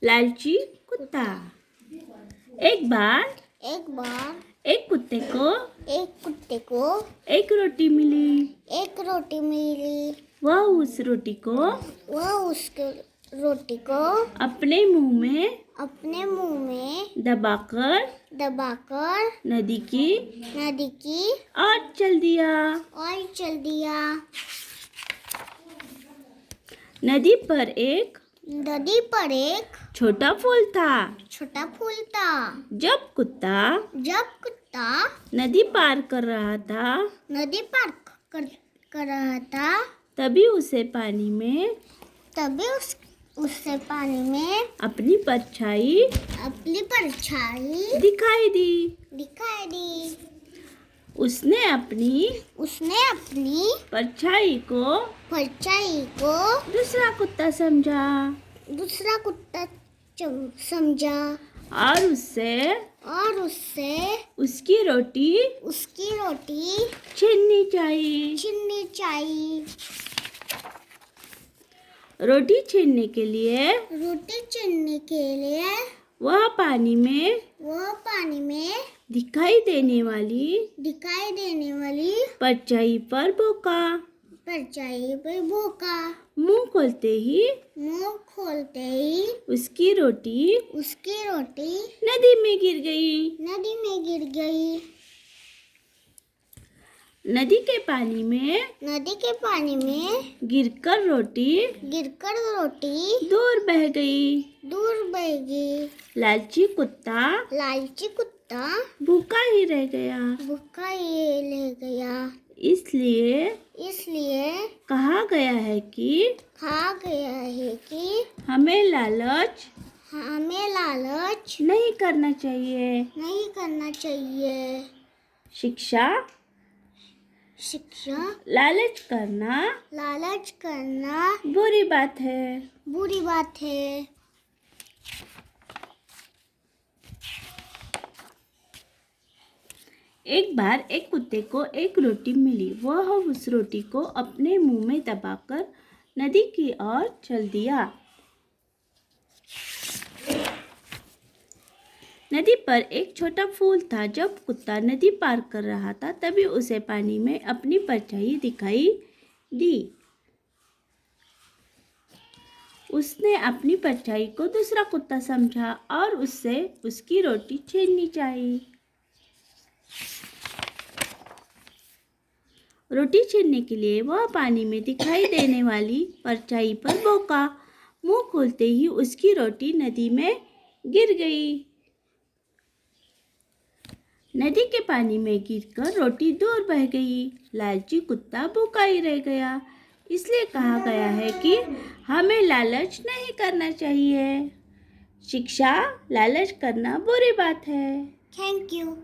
लालची कुत्ता। एक बार एक कुत्ते को एक रोटी मिली। वह उस रोटी को अपने मुंह में दबाकर नदी की ओर चल दिया। नदी पर एक छोटा फूल था। जब कुत्ता नदी पार कर रहा था तभी उसे पानी में अपनी परछाई दिखाई दी। उसने अपनी परछाई को दूसरा कुत्ता समझा और उससे उसकी रोटी छीननी चाहिए। रोटी छीनने के लिए वह पानी में दिखाई देने वाली परछाई पर भौंका। मुंह खोलते ही उसकी रोटी नदी में गिर गई। नदी के पानी में गिरकर रोटी दूर बह गई। लालची कुत्ता भूखा ही रह गया। इसलिए कहा गया है कि हमें लालच नहीं करना चाहिए। शिक्षा लालच करना बुरी बात है। एक बार एक कुत्ते को एक रोटी मिली। वह उस रोटी को अपने मुंह में दबाकर नदी की ओर चल दिया। नदी पर एक छोटा फूल था। जब कुत्ता नदी पार कर रहा था तभी उसे पानी में अपनी परछाई दिखाई दी। उसने अपनी परछाई को दूसरा कुत्ता समझा और उससे उसकी रोटी छीननी चाहिए। रोटी छीनने के लिए वह पानी में दिखाई देने वाली परछाई पर भौंका। मुंह खोलते ही उसकी रोटी नदी में गिर गई। नदी के पानी में गिरकर रोटी दूर बह गई। लालची कुत्ता भूखा ही रह गया। इसलिए कहा गया है कि हमें लालच नहीं करना चाहिए। शिक्षा लालच करना बुरी बात है। Thank you.